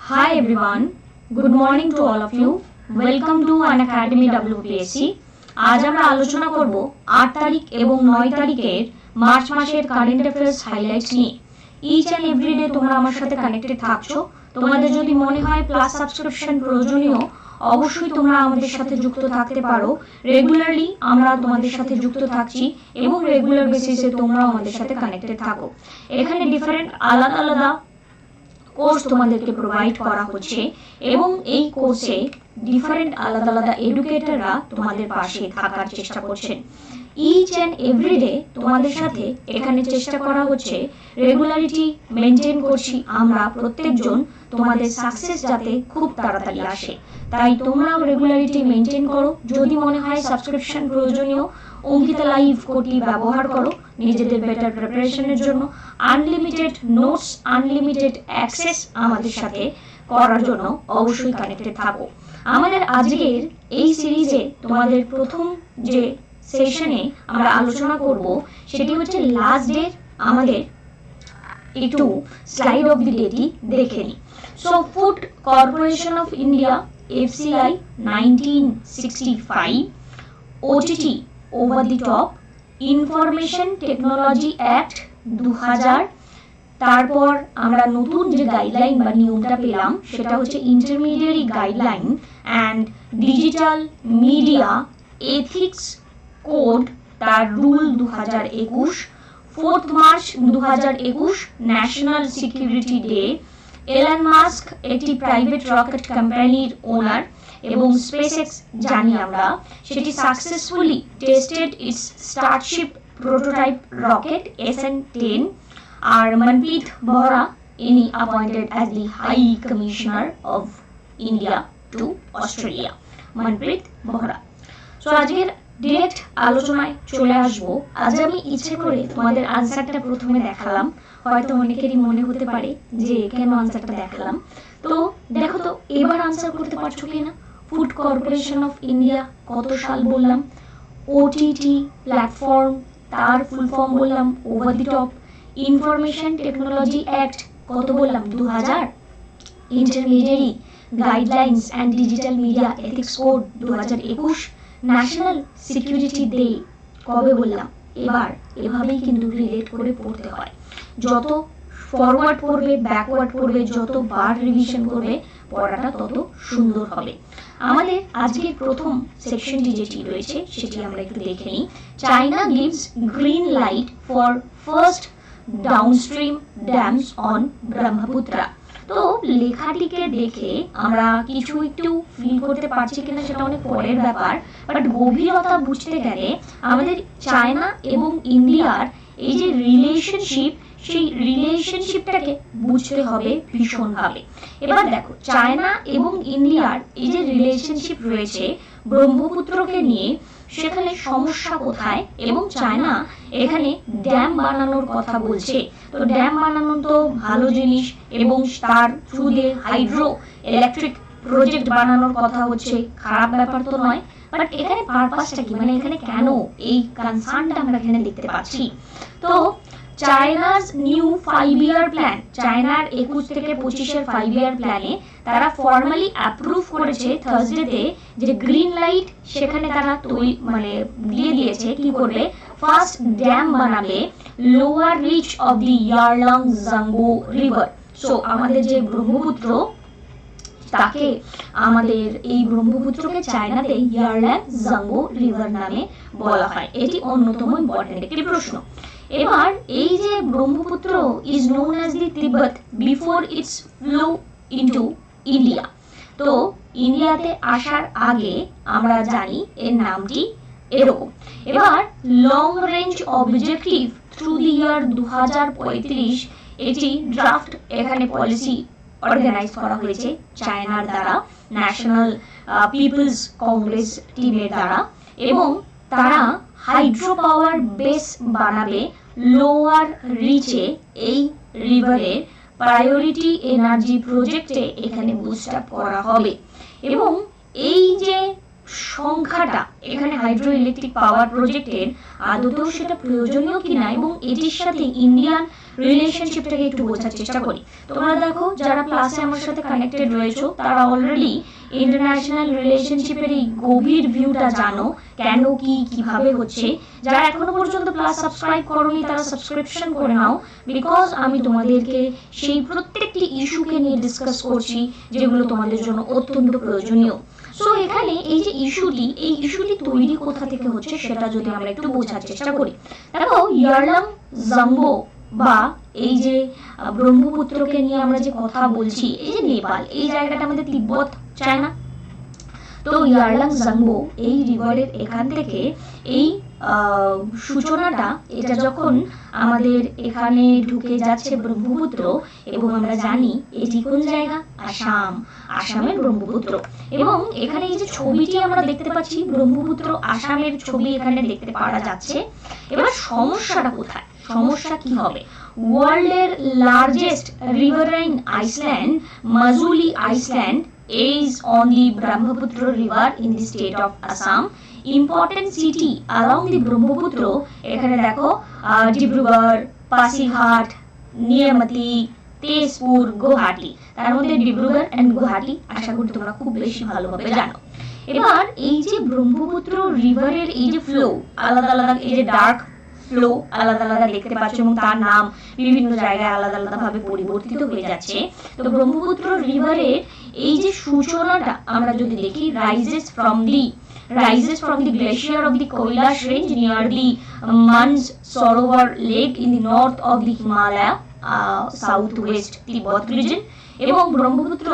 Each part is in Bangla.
Hi everyone, good morning to all of you. Welcome to Unacademy WPSC. আজ আমরা আলোচনা করব 8 তারিখ এবং 9 তারিখের মার্চ মাসের কারেন্ট অ্যাফেয়ার্স হাইলাইটস নিয়ে। ইচ এন্ড এভরিডে তোমরা আমার সাথে কানেক্টেড থাকছো। তোমাদের যদি মনে হয় প্লাস সাবস্ক্রিপশন প্রয়োজনীয়, অবশ্যই তোমরা আমাদের সাথে যুক্ত থাকতে পারো। রেগুলারলি আমরা তোমাদের সাথে যুক্ত থাকছি এবং রেগুলার বেসিসে তোমরা আমাদের সাথে কানেক্টেড থাকো। এখানে ডিফারেন্ট আলাদা আলাদা কোর্স তোমাদেরকে প্রোভাইড করা হচ্ছে এবং এই কোর্সে ডিফারেন্ট আলাদা আলাদা এডুকেটররা তোমাদের পাশে থাকার চেষ্টা করছেন। ইচ অ্যান্ড এভরিডে তোমাদের সাথে এখানে চেষ্টা করা হচ্ছে, রেগুলারিটি মেনটেন করছি আমরা প্রত্যেকজন, তোমাদের সাকসেস যাতে খুব তাড়াতাড়ি আসে। তাই তোমরাও রেগুলারিটি মেনটেন করো। যদি মনে হয় সাবস্ক্রিপশন প্রয়োজনীয়, অঙ্কিতা লাইভ কোডটি ব্যবহার করো নিজেদের বেটার প্রিপারেশনের জন্য। আনলিমিটেড নোটস, আনলিমিটেড অ্যাক্সেস আমাদের সাথে করার জন্য অবশ্যই কানেক্টেড থাকো। আমাদের আজকের এই সিরিজে তোমাদের প্রথম যে সেশনে আমরা আলোচনা করব সেটি হচ্ছে লাস্ট ডে। আমাদের একটু স্লাইড অফ দি ডেটি দেখে নিই। So food corporation of India FCI 1965, OTT over the top, information technology act 2000, তারপর আমরা নতুন যে গাইডলাইন বা নিয়মটা পেলাম সেটা হচ্ছে intermediate guideline and digital media ethics code, তার rule 2021, 4 March 2021 national security day. Elon Musk একটি প্রাইভেট রকেট কোম্পানির ওনার এবং স্পেসএক্স জানি আমরা, সেটি successfully tested its starship prototype rocket SN10। আর মনপ্রীত বহরা, ইনি appointed as the high commissioner of India to Australia, Manpreet Bahra. So আজকের ডিরেক্ট আলোচনায় চলে আসবো। আজ আমি ইচ্ছে করে তোমাদের আনসারটা প্রথমে দেখালাম। হয়তো অনেকেরই মনে হতে পারে যে কেন আনসারটা দেখালাম। তো দেখো তো এবার আনসার করতে পারছো কিনা। ফুড কর্পোরেশন অফ ইন্ডিয়া কত সাল বললাম, OTT প্ল্যাটফর্ম তার ফুল ফর্ম বললাম over the top, information technology act কত বললাম 2000, intermediate guidelines and digital media ethics code 2021, national security day কবে বললাম। এবার এভাবেই কিন্তু রিলেট করে পড়তে হয়। যত ফরওয়ার্ড পড়বে, ব্যাকওয়ার্ড পড়বে, যত বার রিভিশন করবে পড়াটা তত সুন্দর হবে। আমাদের আজকের প্রথম সেকশনটি যেটি রয়েছে সেটি আমরা একটু দেখে নিই। China gives green light for first downstream dams on Brahmaputra. তো লেখাটিকে দেখে আমরা কিছু একটু ফিল করতে পারছি কিনা সেটা অনেক পরের ব্যাপার, বাট গভীরতা বুঝতে গেলে আমাদের চায়না এবং ইন্ডিয়ার এই যে রিলেশনশিপ, সেই রিলেশনশিপটাকে বুঝতে হবে ভীষণভাবে। এবার দেখো, চায়না এবং ইন্ডিয়ার এই যে রিলেশনশিপ রয়েছে ব্রহ্মপুত্রকে নিয়ে, সেখানে সমস্যা কোথায়, এবং চায়না এখানে ড্যাম বানানোর কথা বলছে। তো ড্যাম বানানো তো ভালো জিনিস এবং তার থ্রু দিয়ে হাইড্রো ইলেকট্রিক প্রজেক্ট বানানোর কথা হচ্ছে, খারাপ ব্যাপার তো নয়। বাট এখানে পারপাসটা কি, মানে এখানে কেন এই কনসার্নটা আমরা এখানে দেখতে পাচ্ছি। তো চায়নার নিউ 5-year প্ল্যান, চায়নার 21 থেকে 25-এর 5-year প্ল্যানে তারা ফর্মালি অ্যাপ্রুভ করেছে থার্সডেতে যে গ্রিন লাইট সেখানে তারা দিয়ে দিয়েছে কি করবে, ফার্স্ট ড্যাম বানাবে lower reach of the Yarlung Zangbo river. So আমাদের যে ব্রহ্মপুত্র, তাকে আমাদের এই ব্রহ্মপুত্রকে চায়নাতে ইয়ারল্যাং জাংবো রিভার নামে বলা হয়। এটি অন্যতম ইম্পর্টেন্ট একটি প্রশ্ন। এবার এই যে Brahmaputra is known as the Tibet before it's flow into India. তো ইন্ডিয়াতে আসার আগে আমরা জানি এর নামটি এরকম। এবার long range objective through the year 2035, এটি ড্রাফট এখানে পলিসি অর্গানাইজ করা হয়েছে চায়নার দ্বারা, ন্যাশনাল পিপলস কংগ্রেস টিমের দ্বারা, এবং তারা হাইড্রো পাওয়ার বেস বানাবে লোয়ার রিচে এই রিভারের প্রায়োরিটি এনার্জি প্রজেক্টে এখানে বুস্ট আপ করা হবে। এবং এই যে সংখ্যাটা এখানে হাইড্রো ইলেকট্রিক পাওয়ার প্রজেক্টের আদতেও সেটা প্রয়োজনীয় কিনা এবং এটির সাথে ইন্ডিয়ান রিলেশনশিপটাকে একটু বোঝার চেষ্টা করি। তোমরা দেখো যারা ক্লাসে আমার সাথে কানেক্টেড রয়েছো তারা অলরেডি ইন্টারন্যাশনাল রিলেশনশিপের এই গভীর ভিউটা জানো, কেন কি কিভাবে হচ্ছে। যারা এখনো পর্যন্ত ক্লাস সাবস্ক্রাইব করোনি তারা সাবস্ক্রিপশন করে নাও, বিকজ আমি তোমাদেরকে সেই প্রত্যেকটি ইস্যুকে নিয়ে ডিসকাস করছি যেগুলো তোমাদের জন্য অত্যন্ত প্রয়োজনীয়। সো এখানে এই যে ইস্যুটি তৈরি কোথা থেকে হচ্ছে সেটা যদি আমরা একটু বোঝার চেষ্টা করি। দেখো ইয়ারলাং জাংবো বা এই যে ব্রহ্মপুত্রকে নিয়ে আমরা যে কথা বলছি, এই যে নেপাল, এই জায়গাটা আমাদের তিব্বত চায়না, তো ইয়ারলাং জাংবো এই রিভারের এখান থেকে এই সূচনাটা, এটা যখন আমাদের এখানে ঢুকে যাচ্ছে ব্রহ্মপুত্র, এবং আমরা জানি এটি কোন জায়গা, আসামের ব্রহ্মপুত্র। এবং এখানে এই যে ছবিটি আমরা দেখতে পাচ্ছি ব্রহ্মপুত্র আসামের ছবি এখানে দেখতে পাওয়া যাচ্ছে। এবার সমস্যাটা কোথায়, সমস্যা কি হবে? ওয়ার্ল্ডের largest riverine island Majuli island is on the Brahmaputra river in the state of Assam. Important city along the Brahmaputra এখানে দেখো ডিব্রুগড়, পাসিঘাট, নিয়ামতি, তেজপুর, গুয়াহাটি। তার মধ্যে ডিব্রুগড় এন্ড গুয়াহাটি আশা করি তোমরা খুব বেশি ভালোভাবে জানো। এবার এই যে ব্রহ্মপুত্র রিভারের এই যে ফ্লো আলাদা আলাদা, এই যে ডার্ক ফ্লো আলাদা আলাদা দেখতে পাচ্ছ এবং তার নাম বিভিন্ন জায়গায় আলাদা আলাদা ভাবে পরিবর্তিত হয়ে যাচ্ছে। তো ব্রহ্মপুত্র রিভারের এই যে সূচনাটা আমরা যদি দেখি, rises from the glacier of the Kailash range near the Mansarovar lake in the north of the Himalaya, southwest Tibet region। এবং ব্রহ্মপুত্র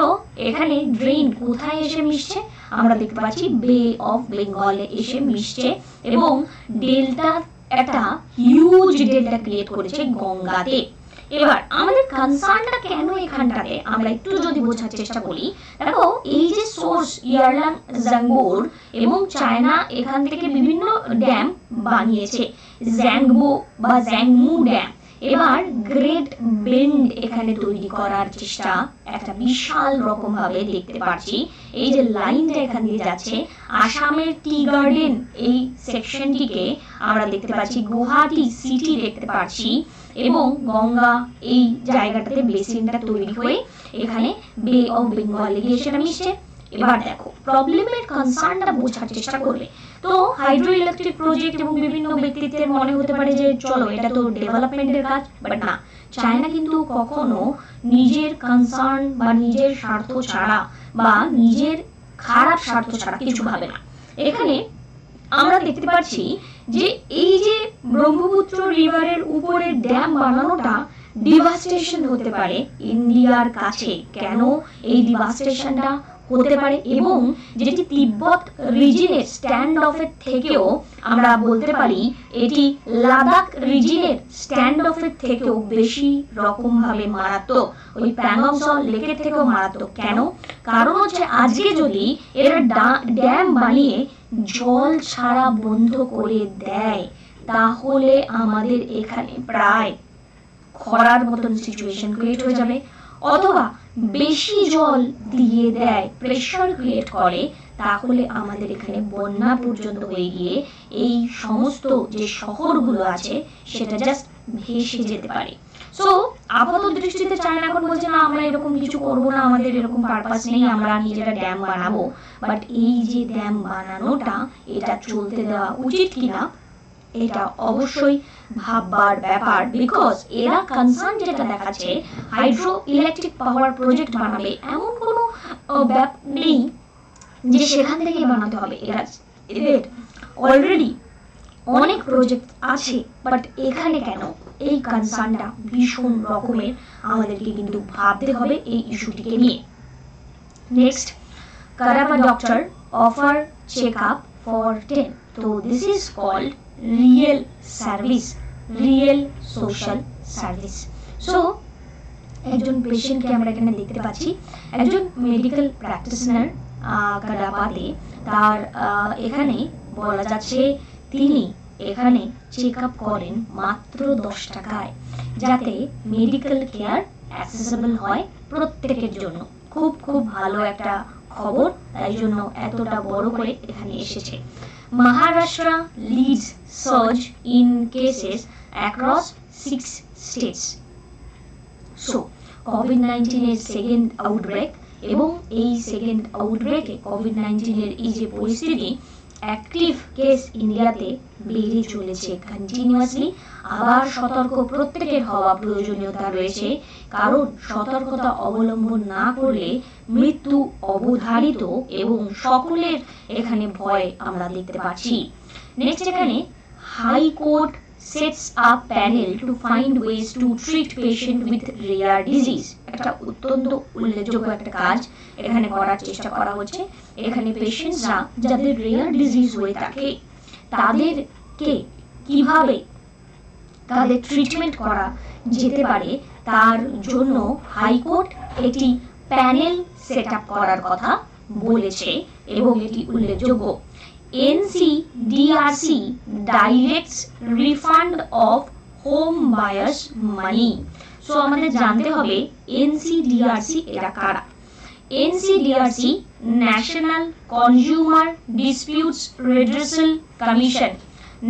এখানে ড্রেন কোথায় এসে মিশছে, আমরা দেখতে পাচ্ছি বে অফ বেঙ্গলে এসে মিশছে এবং ডেল্টা, একটা হিউজ ডেল্টা ক্রিয়েট করেছে গঙ্গাতে। এবার আমাদের কনসার্নটা কেন এখানটাতে আমরা একটু যদি বোঝার চেষ্টা করি, দেখো এই যে সোর্স ইয়ারলাং জাংবোর এবং চায়না এখান থেকে বিভিন্ন ড্যাম বানিয়েছে, জ্যাংবো বা জ্যাংমু ড্যাম। এবার গ্রেট বেন্ড এখানে তৈরি করার চেষ্টা একটা বিশাল রকম ভাবে দেখতে পাচ্ছি। এই যে লাইনটা এখান দিয়ে যাচ্ছে আসামের টি গার্ডেন, এই সেকশনটিকে আমরা দেখতে পাচ্ছি, গুয়াহাটি সিটি দেখতে পাচ্ছি এবং গঙ্গা এই জায়গাটাতে বেসিনটা তৈরি হয়ে এখানে বে অফ বেঙ্গলে গিয়ে সেটা মিশছে। এবার দেখো প্রবলেমের কনসার্নটা বোঝার চেষ্টা করবে। তো হাইড্রো ইলেকট্রিক প্রজেক্ট এবং বিভিন্ন ব্যক্তিত্বের মনে হতে পারে যে চলো এটা তো ডেভেলপমেন্টের কাজ, বাট না, চায়না কিন্তু কখনো নিজের কনসার্ন বা নিজের স্বার্থ ছাড়া বা নিজের খারাপ স্বার্থ ছাড়া কিছু ভাবে না। এখানে আমরা দেখতে পাচ্ছি যে এই যে ব্রহ্মপুত্র রিভারের উপরে ড্যাম বানানোটা ডিভাস্টেশন হতে পারে ইন্ডিয়ার কাছে। কেন এই ডিভাস্টেশনটা হতে পারে? এবং যেটি তিব্বত রিজিনের স্ট্যান্ড অফের থেকেও আমরা বলতে পারি এটি লাদাখ রিজিনের স্ট্যান্ড অফের থেকেও বেশি রকম ভাবে মারাত্মক, ওই প্যাংগং সল লেকের থেকেও মারাত্মক। কেন? কারণ হচ্ছে আজকে যদি এরা ড্যাম বানিয়ে জল ছাড়া বন্ধ করে দেয় তাহলে আমাদের এখানে প্রায় খরার মতন সিচুয়েশন ক্রিয়েট হয়ে যাবে, অথবা বেশি জল দিয়ে দেয়, প্রেশার ক্রিয়েট করে, তাহলে আমাদের এখানে বন্যা পর্যন্ত হয়ে গিয়ে এই সমস্ত যে শহরগুলো আছে সেটা জাস্ট ভেসে যেতে পারে। সো আপাত দৃষ্টিতে চায়না এখন বলছে না আমরা এরকম কিছু করবো না, আমাদের এরকম পারপাস নেই, আমরা নিজেরা ড্যাম বানাবো। বাট এই যে ড্যাম বানানোটা এটা চলতে দেওয়া উচিত কিনা এটা অবশ্যই ভাববার ব্যাপার, বিকজ এরা কনসার্ন যেটা দেখাচ্ছে হাইড্রো ইলেকট্রিক পাওয়ার প্রজেক্ট বানাবে এমন কোনো ব্যাপার নেই যে সেখান থেকেই বানাতে হবে। এদের অলরেডি অনেক প্রজেক্ট আছে, বাট এখানে কেন এই কনসার্নটা ভীষণ রকমের আমাদেরকে কিন্তু ভাবতে হবে এই ইস্যুটিকে নিয়ে। নেক্সট, কারাপা doctor offer check up for 10। তো this is called real service, real social service. So একজন পেশেন্টকে আমরা এখানে দেখতে পাচ্ছি, একজন মেডিকেল প্র্যাকটিশনার কাডাপাতে, তার এখানে বলা যাচ্ছে তিনি এখানে চেক আপ করেন মাত্র 10 টাকায়, যাতে মেডিকেল কেয়ার অ্যাক্সেসিবল হয় প্রত্যেকের জন্য। খুব খুব ভালো একটা খবর, তাই জন্য এতটা বড় করে এখানে এসেছে। Maharashtra leads surge in cases across 6 states. So কোভিড-19 এর সেকেন্ড আউটব্রেক, এবং এই সেকেন্ড আউটব্রেকে কোভিড-19 এর এই যে পরিস্থিতি, অ্যাক্টিভ কেস ইন্ডিয়াতে বেড়ে চলেছে কন্টিনিউয়াসলি। আবার সতর্ক প্রত্যেকের হওয়া প্রয়োজনীয়তা রয়েছে, কারণ সতর্কতা অবলম্বন না করলে মৃত্যু অবধারিত এবং সকলের এখানে ভয় আমরা দেখতে পাচ্ছি। নেক্সট এখানে high court sets up panel to find ways to treat patient with rare disease. একটা অত্যন্ত উল্লেখযোগ্য একটা কাজ এখানে করার চেষ্টা করা হচ্ছে। এখানে পেশেন্টসরা যাদের রেয়ার ডিজিজ হয়ে থাকে তাদেরকে কিভাবে তাদের ট্রিটমেন্ট করা যেতে পারে তার জন্য হাইকোর্ট একটি প্যানেল সেট আপ করার কথা বলেছে, এবং এটি উল্লেখযোগ্য। NCDRC directs refund of home buyers money. So আমাদের জানতে হবে NCDRC এরা কারা। NCDRC national consumer disputes redressal commission,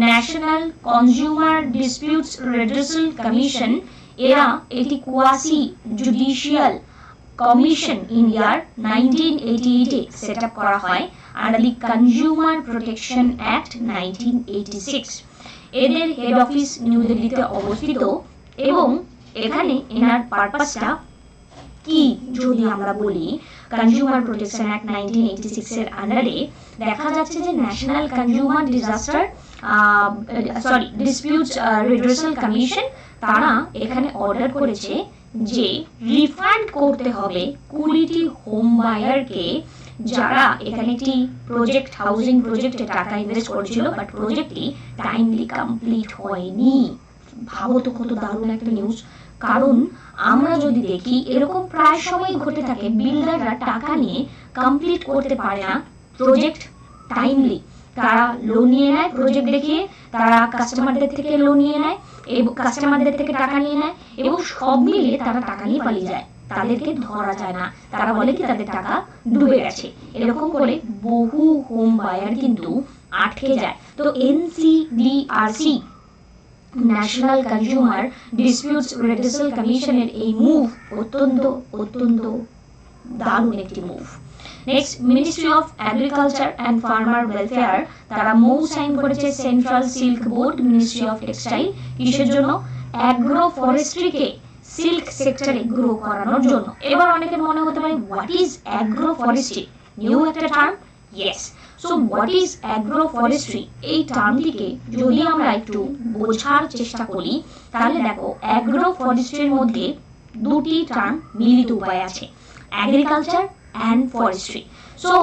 national consumer disputes redressal commission, এরা একটি কোয়াসি জুডিশিয়াল কমিশন ইন্ডিয়ার 1988 এ সেট আপ করা হয় under the consumer protection act 1986। এদের হেড অফিস নিউ দিল্লিতে অবস্থিত, এবং এখানে এনার পারপাসটা কি যদি আমরা বলি, কনজিউমার প্রোটেকশন অ্যাক্ট 1986 এর আন্ডারে দেখা যাচ্ছে যে national consumer disputes redressal commission তারা এখানে অর্ডার করেছে যে রিফান্ড করতে হবে 20টি হোম বায়ারকে যারা এখানে একটি প্রজেক্ট হাউজিং প্রজেক্টে টাকা ইনভেস্ট করেছিল, বাট প্রজেক্টটি টাইমলি কমপ্লিট হয়নি। ভাবো তো কত দারুণ একটা নিউজ। কারণ আমরা যদি দেখি এরকম প্রায় সময় ঘটে থাকে, বিল্ডাররা টাকা নিয়ে কমপ্লিট করতে পারে না প্রজেক্ট টাইমলি, তারা লোন নিয়ে নেয় প্রজেক্ট দেখিয়ে, তারা কাস্টমারদের থেকে লোন নিয়ে নেয় এবং কাস্টমারদের থেকে টাকা নিয়ে নেয়, এবং সব মিলিয়ে তারা টাকা নিয়ে পালিয়ে যায়, তাদেরকে ধরা যায় না, তারা বলে কি তাদের টাকা ডুবে গেছে। এরকম করে বহু হোম বায়ার কিন্তু আটকে যায়। তো NCDRC national consumer disputes redressal কমিশনের এই মুভ অত্যন্ত অত্যন্ত দারুণ একটি move. Next, ministry of agriculture and farmer welfare তারা মৌ সাইন করেছে central silk board ministry of textile, কিসের জন্য? অ্যাগ্রো ফরেস্ট্রিকে সিল্ক সেক্টরে গ্রো করানোর জন্য। এবার অনেকের মনে হতে পারে what is agro forestry, new একটা term? Yes. So what is agro forestry, এই টার্মটিকে যদি আমরা একটু বোঝার চেষ্টা করি তাহলে দেখো অ্যাগ্রো ফরেস্ট্রির মধ্যে দুটি টার্ম মিলিত উপায় আছে, এগ্রিকালচার অ্যান্ড ফরেস্ট্রি। সো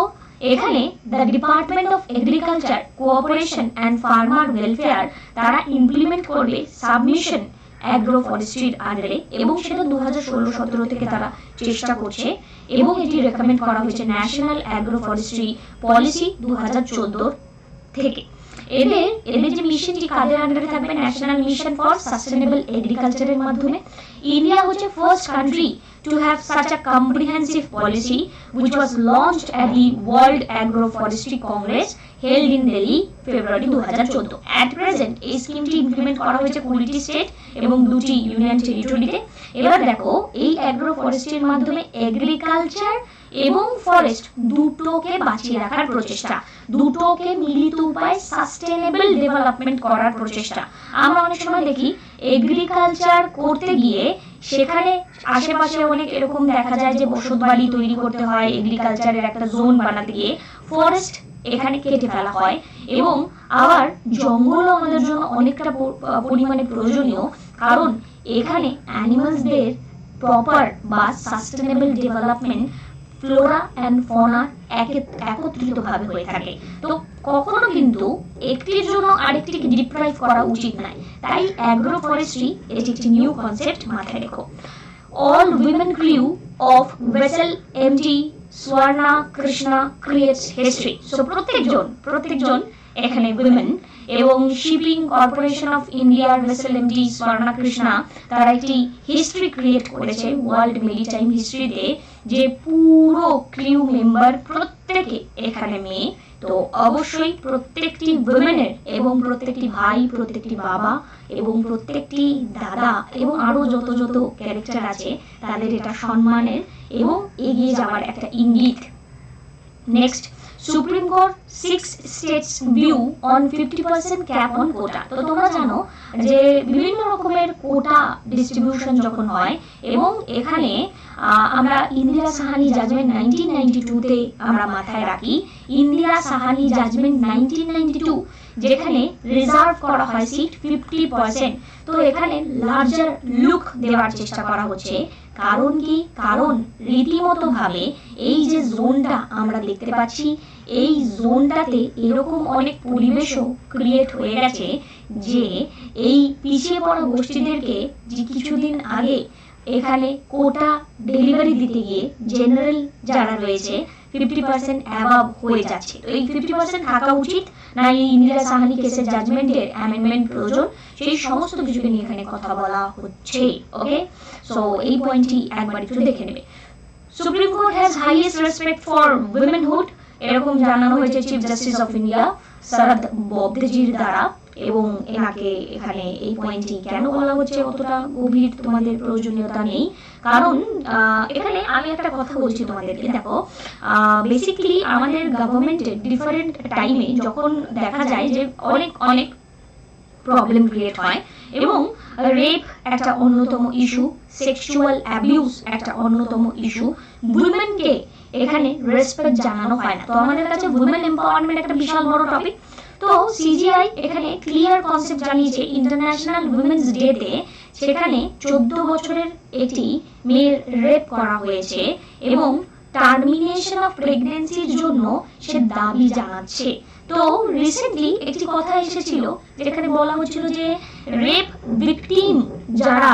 এখানে the department of agriculture cooperation and farmer welfare তারা ইমপ্লিমেন্ট করবে সাবমিশন অ্যাগ্রো ফরেস্ট্রির আন্ডারে, এবং সেটা 2016-17 থেকে তারা চেষ্টা করছে, এবং এটি রেকমেন্ড করা হয়েছে ন্যাশনাল অ্যাগ্রো ফরেস্ট্রি পলিসি 2014 থেকে। এদের যে মিশনটি কাদের আন্ডারে থাকবে? ন্যাশনাল মিশন ফর সাস্টেনেবল এগ্রিকালচারের মাধ্যমে। ইন্ডিয়া হচ্ছে first country to have such a comprehensive policy, which was launched at the World Agroforestry Congress held in Delhi February 2014. At present এই স্কিমটি ইমপ্লিমেন্ট করা হয়েছে 20টি স্টেট এবং 2টি ইউনিয়ন টেরিটরিতে। এবার দেখো এই অ্যাগ্রো ফরেস্ট্রির মাধ্যমে এগ্রিকালচার এবং ফরেস্ট দুটোকে বাঁচিয়ে রাখার প্রচেষ্টা, দুটোকে মিলিত উপায়ে সাস্টেনেবল ডেভেলপমেন্ট করার প্রচেষ্টা। আমরা অনেক সময় দেখি এগ্রিকালচার করতে গিয়ে সেখানে আশেপাশে অনেক এরকম দেখা যায় যে বসতবাড়ি তৈরি করতে হয়, এগ্রিকালচারের একটা জোন বানাতে গিয়ে ফরেস্ট এখানে কেটে ফেলা হয়, এবং আবার জঙ্গলও আমাদের জন্য অনেকটা পরিমাণে প্রয়োজনীয়, কারণ এখানে অ্যানিমালসদের প্রপার বা সাস্টেনেবল ডেভেলপমেন্ট ফ্লোরা অ্যান্ড ফনা একত্রিতভাবে হয়ে থাকে। তো কখনো কিন্তু একটির জন্য আরেকটিকে ডিপ্রাইভ করা উচিত নয়, তাই অ্যাগ্রো ফরেস্ট্রি এটি একটি নিউ কনসেপ্ট, মাথায় রেখো। All women crew of vessel MT Swarna Krishna creates history. So প্রত্যেকজন এখানে উইমেন, এবং শিপিং কর্পোরেশন অফ ইন্ডিয়ার ভেসেল এমডি স্বর্ণা কৃষ্ণা তারা একটি হিস্ট্রি ক্রিয়েট করেছে ওয়ার্ল্ড মেরিটাইম হিস্ট্রিতে, যে পুরো ক্রিউ মেম্বার প্রত্যেকে এখানে মেয়ে। তো অবশ্যই প্রত্যেকটি উইমেনের এবং প্রত্যেকটি ভাই, প্রত্যেকটি বাবা এবং প্রত্যেকটি দাদা এবং আরো যত যত ক্যারেক্টার আছে তাদের এটা সম্মানের এবং এগিয়ে যাওয়ার একটা ইঙ্গিত। Next, supreme court 6 states view on 50% cap on quota. তো তোমরা জানো যে বিভিন্ন রকমের কোটা ডিস্ট্রিবিউশন যখন হয়, এবং এখানে আমরা ইন্দিরা সাহানি জাজমেন্ট 1992 তে আমরা মাথায় রাখি, ইন্দিরা সাহানি জাজমেন্ট 1992, যেখানে রিজার্ভ করা হয় সিট 50%। তো এখানে লার্জার লুক দেওয়ার চেষ্টা করা হচ্ছে। কারণ কি? কারণ রীতিমতো ভাবে এই যে জোনটা আমরা দেখতে পাচ্ছি, এই জোনটাতে এরকম অনেক পরিবেশও ক্রিয়েট হয়ে গেছে যে এই পিছিয়ে পড়া গোষ্ঠীদেরকে যে কিছুদিন আগে এখানে কোটা ডেলিভারি দিতে গিয়ে জেনারেল যারা রয়েছে 50% অ্যাবাভ হয়ে যাচ্ছে। তো এই 50% থাকা উচিত না এই ইন্দিরা সাহানি কেসের জাজমেন্টের অ্যামেন্ডমেন্ট প্রয়োজন, সেই সমস্ত কিছুকে নিয়ে এখানে কথা বলা হচ্ছে। ওকে, সো এই পয়েন্টটি একবার একটু দেখে নেবে। Supreme court has highest respect for womanhood, এরকম জানানো হয়েছে chief justice of India Sharad বোবদেজির দ্বারা, এবং এনাকে এখানে এই পয়েন্টটি কেন বলা হচ্ছে অতটা গভীর তোমাদের প্রয়োজনীয়তা নেই। কারণ এখানে আমি একটা কথা বলছি তোমাদেরকে, দেখো বেসিক্যালি আমাদের গভর্নমেন্টের ডিফারেন্ট টাইমে যখন দেখা যায় যে অনেক অনেক প্রবলেম ক্রিয়েট হয়, এবং রেপ একটা অন্যতম ইস্যু, সেক্সুয়াল অ্যাবিউজ একটা অন্যতম ইস্যু, উইমেনকে এখানে রেসপেক্ট জানানো হয় না। তো আমাদের কাছে উইমেন এম্পাওয়ারমেন্ট একটা বিশাল বড় টপিক। তো সিজিআই এখানে ক্লিয়ার কনসেপ্ট জানিয়েছে ইন্টারন্যাশনাল উইমেন্স ডেতে, সেখানে 14 বছরের একটি মেয়ের রেপ করা হয়েছে এবং টার্মিনেশন অফ প্রেগন্যান্সির জন্য সে দাবি জানাচ্ছে। তো রিসেন্টলি একটি কথা এসেছিল যেখানে বলা হচ্ছিল যে রেপ ভিকটিম যারা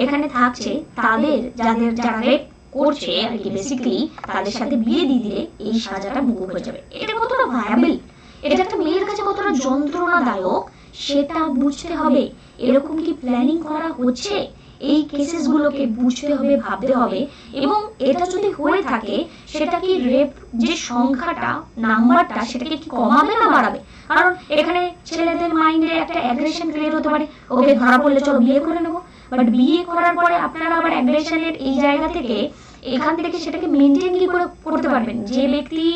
এখানে থাকছে তাদের যারা রেপ করছে আর কি বেসিক্যালি তাদের সাথে বিয়ে দিয়ে দিলে এই সাজাটা মুকুব হয়ে যাবে। এটা কতটা ভায়াবল, এটা একটা মেয়ের কাছে কতটা যন্ত্রণাদায়ক সেটা বুঝতে হবে। এরকম কি প্ল্যানিং করা হচ্ছে? এই কেসেসগুলোকে বুঝতে হবে, ভাবতে হবে, এবং এটা যদি হয়ে থাকে সেটা কি রেপ যে সংখ্যাটা নাম্বারটা সেটাকে কি কমাবে না বাড়াবে? কারণ এখানে ছেলেদের মাইন্ডে একটা অ্যাগ্রেশন ক্রিয়েট হতে পারে, ওকে ধরা পড়লে চলো বিয়ে করে নেবো, বাট বিয়ে করার পরে আপনারা আবার অ্যাগ্রেশনের এই জায়গা থেকে এখান থেকে সেটাকে মেনটেন কি করে করতে পারবেন? যে ব্যক্তি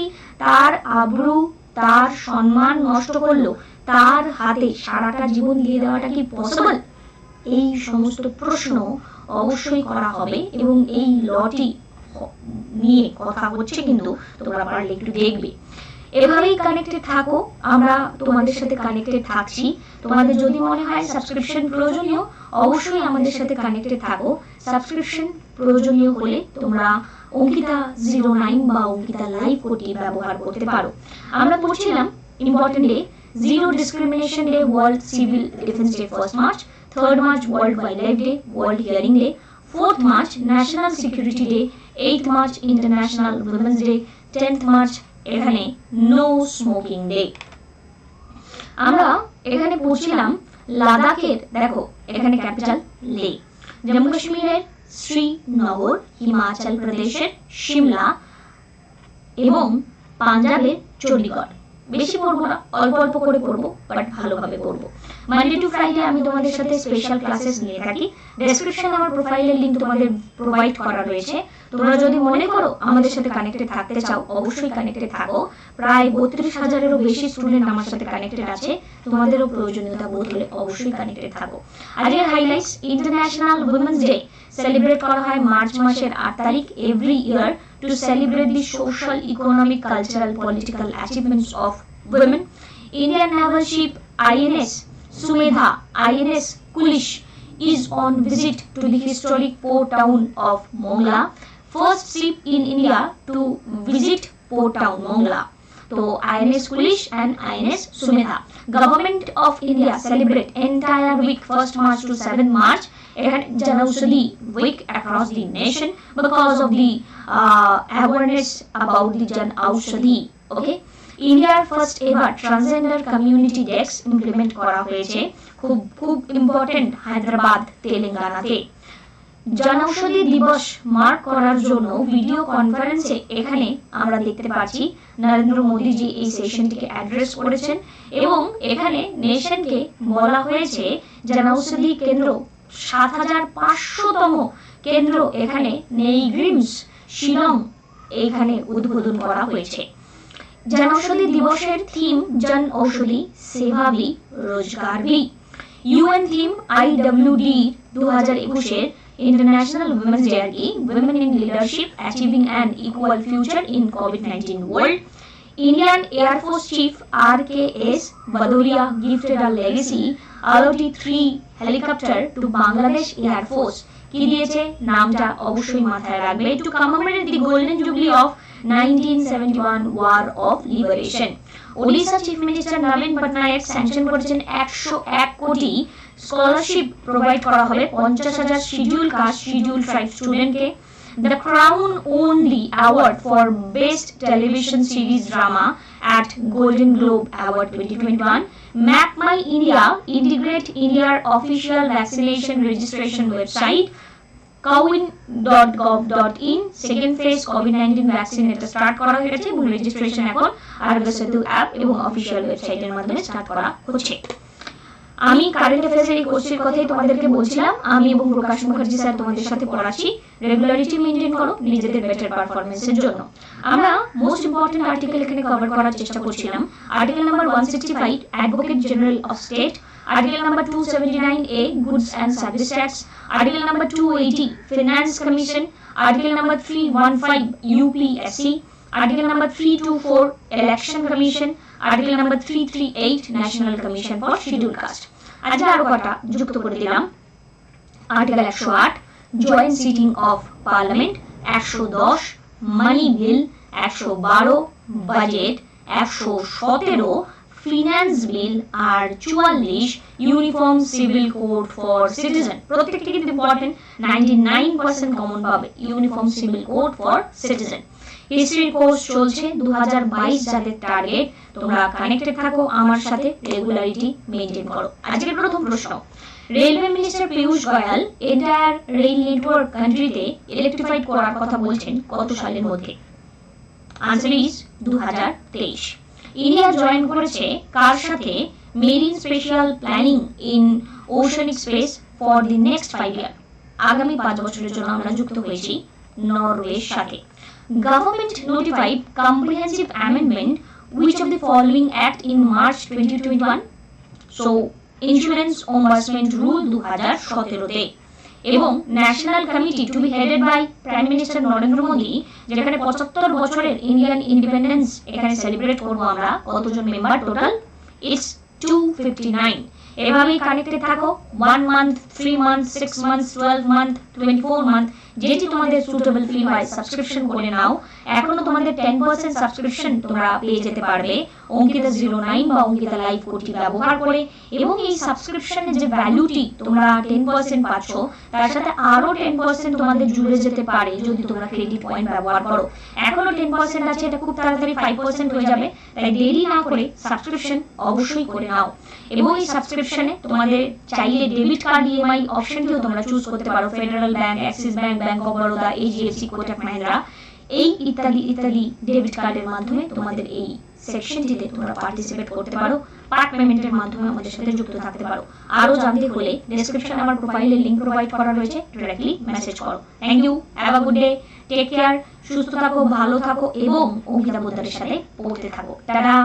তার আবরু তার সম্মান নষ্ট করলো তার হাতে সারাটা জীবন দিয়ে দেওয়াটা কি পসিবল? এই সমস্ত প্রশ্ন অবশ্যই করা হবে, এবং এই লটি নিয়ে কথা হচ্ছে, কিন্তু তোমরা পারলে একটু দেখবে। এভাবেই কানেক্টেড থাকো, আমরা তোমাদের সাথে কানেক্টেড থাকছি। তোমাদের যদি মনে হয় সাবস্ক্রিপশন প্রয়োজনীয়, অবশ্যই আমাদের সাথে কানেক্টেড থাকো। সাবস্ক্রিপশন প্রয়োজনীয় হলে তোমরা অঙ্কিতা 09 বা অঙ্কিতা লাইভ কোডটি ব্যবহার করতে পারো। আমরা পড়ছিলাম important day, zero discrimination day, world civil defence day 1 March, 3rd March World Wildlife Day, World Hearing Day, 4th March National Security Day, 8th March International Women's Day, 10th March এখানে নো স্মোকিং ডে। আমরা এখানে পড়ছিলাম লাদাখের, দেখো এখানে ক্যাপিটাল লে, জম্মু কাশ্মীরের শ্রীনগর, হিমাচল প্রদেশের শিমলা এবং পাঞ্জাবের চণ্ডীগড়। বেশি পড়বো না, অল্প অল্প করে পড়বো, বাট ভালোভাবে পড়বো। মানডে টু ফ্রাইডে আমি তোমাদের সাথে স্পেশাল ক্লাসেস নিয়ে থাকি। ডেসক্রিপশনে আমার প্রোফাইলের লিংক তোমাদের প্রোভাইড করা রয়েছে। তোমরা যদি মনে করো আমাদের সাথে কানেক্টেড থাকতে চাও, অবশ্যই কানেক্টেড থাকো। প্রায় 32,000-এরও বেশি স্টুডেন্ট আমার সাথে কানেক্টেড আছে, তোমাদেরও প্রয়োজনীয়তা বোধ হলে অবশ্যই কানেক্টেড থাকো। আজকের highlights, international women's day celebrate করা হয় মার্চ মাসের 8 তারিখ every year to celebrate the social, economic, cultural, political achievements of women. Indian naval ship INS Sumedha, INS Kulish is on visit to the historic port town of Mongla, first ship in India to visit port town Mongla. So INS Kulish and INS Sumedha. Government of India celebrate entire week 1st March to 7th March Jan Aushadhi week across the nation because of the awareness about the Jan Aushadhi. Okay. ইন্ডিয়ার first ever transgender community desk implement করা হয়েছে, খুব খুব ইম্পর্টেন্ট, হায়দ্রাবাদ তেলেঙ্গানাতে। জনৌষধি দিবস মার্ক করার জন্য ভিডিও কনফারেন্সে এখানে আমরা দেখতে পাচ্ছি নরেন্দ্র মোদীজি এই সেশনটিকে অ্যাড্রেস করেছেন এবং এখানে নেশনকে বলা হয়েছে জনৌষধি কেন্দ্র ৭৫০০তম কেন্দ্র এখানে নেইগ্রিমস শিলং এইখানে উদ্বোধন করা হয়েছে। জনৌষধি দিবসের থিম জন ঔষধি সেবা ভি রোজগার V. UN theme IWD 2021 International Women's Day की Women in Leadership Achieving an Equal Future in COVID-19 World। Indian Air Force Chief RKS Bhadoria gifted a legacy LOT-3 helicopter to Bangladesh Air Force। কি দিয়েছে নামটা অবশ্যই মাথায় রাখবে। To commemorate the golden jubilee of 1971 War of Liberation। Odisha chief minister Nabin Patnaik sanction করেছেন 101 কোটি স্কলারশিপ প্রোভাইড করা হবে 50,000 শিডিউল কাস্ট শিডিউল ট্রাইব স্টুডেন্টকে। The Crown won the award for Best Television Series Drama at Golden Globe Award 2021। Map My India integrate India's official vaccination registration website cowin.gov.in। Second phase COVID-19 vaccine এটা স্টার্ট করা হয়েছে এবং রেজিস্ট্রেশন এখন আরোগ্য সেতু অ্যাপ এবং অফিসিয়াল ওয়েবসাইটের মাধ্যমে স্টার্ট করা হচ্ছে। আমি কারেন্ট অ্যাফেয়ার্সের এই কোর্সের কথাই তোমাদেরকে বলছিলাম। আমি এবং প্রকাশ মুখার্জি স্যার তোমাদের সাথে পড়াচ্ছি। রেগুলারিটি মেইনটেইন করো নিজেদের বেটার পারফরম্যান্সের জন্য। আমরা মোস্ট ইম্পর্টেন্ট আর্টিকেল এখানে কভার করার চেষ্টা করছিলাম। Article number 165 advocate general of state, article number 279A goods and service tax, article number 280 finance commission, article number 315 UPSC, article number 324 election commission, article number 338 national commission for schedule caste. আজকে আরো কটা যুক্ত করে দিলাম। Article 108 joint sitting of parliament, 110 money bill, 112 budget, 117 finance bill আর 44 uniform civil code for citizen. প্রত্যেকটি কিন্তু ইম্পর্টেন্ট, 99% কমন পাবে uniform civil code for citizen. History course চলছে 2022 যাদের টার্গেট, তোমরা কানেক্টেড থাকো আমার সাথে, রেগুলারিটি মেইনটেইন করো। আজকের প্রথম প্রশ্ন, রেলওয়ে মিনিস্টার পীযূষ গোয়াল এন্টায়ার রেল নেটওয়ার্ক কান্ট্রিতে ইলেকট্রিফাইড করার কথা বলছেন কত সালের মধ্যে? Answer is 2023। ইন্ডিয়া জয়েন করেছে কার সাথে marine special planning in oceanic space for the next 5 ইয়ার? আগামী 5 বছরের জন্য আমরা যুক্ত হয়েছি নরওয়ের সাথে। Government notified comprehensive amendment which of the following act in March 2021? So Insurance Ombudsman Rule 2017 তে। এবং national committee to be headed by prime minister Narendra Modi, যেখানে 75 বছরের ইন্ডিয়ান ইন্ডিপেন্ডেন্স এখানে সেলিব্রেট করবো আমরা। কতজন মেম্বার টোটাল? ইটস 259। এভাবেই কানেক্টেড থাকো। 1 month, 3 month, 6 month, 12 month, 24 month, যেটি তোমাদের সুটেবল ফিল হয় সাবস্ক্রিপশন করে নাও। এখনো তোমাদের 10% সাবস্ক্রিপশন তোমরা পেয়ে যেতে পারবে অঙ্কিতা 09 বা অঙ্কিতা লাইভ কোডটি ব্যবহার করে। এবং এই সাবস্ক্রিপশনের যে ভ্যালুটি তোমরা 10% পাচ্ছ, তার সাথে আরো 10% তোমাদের জুড়ে যেতে পারে যদি তোমরা ক্রেডিট পয়েন্ট ব্যবহার করো। এখনো 10% আছে, এটা খুব তাড়াতাড়ি 5% হয়ে যাবে, তাই দেরি না করে সাবস্ক্রিপশন অবশ্যই করে নাও। এবং এই সাবস্ক্রিপশনে তোমাদের চাইলে ডেবিট কার্ড EMI অপশনটিও তোমরা চুজ করতে পারো। Federal bank, Axis bank, bank of Baroda, HDFC, Kotak Mahindra, এই ইত্যাদি ইত্যাদি ডেবিট কার্ডের মাধ্যমে তোমাদের এই সেকশনটিতে তোমরা পার্টিসিপেট করতে পারো। পার্ট পেমেন্টের মাধ্যমে আমাদের সাথে যুক্ত থাকতে পারো। আরো জানতে হলে ডেসক্রিপশনে আমার প্রোফাইলে লিংক প্রোভাইড করা রয়েছে, ডাইরেক্টলি মেসেজ করো। Thank you, have a good day, take care, সুস্থ থাকো, ভালো থাকো এবং অঙ্কিতা বোদ্দারের সাথে পড়তে থাকো। টাটা।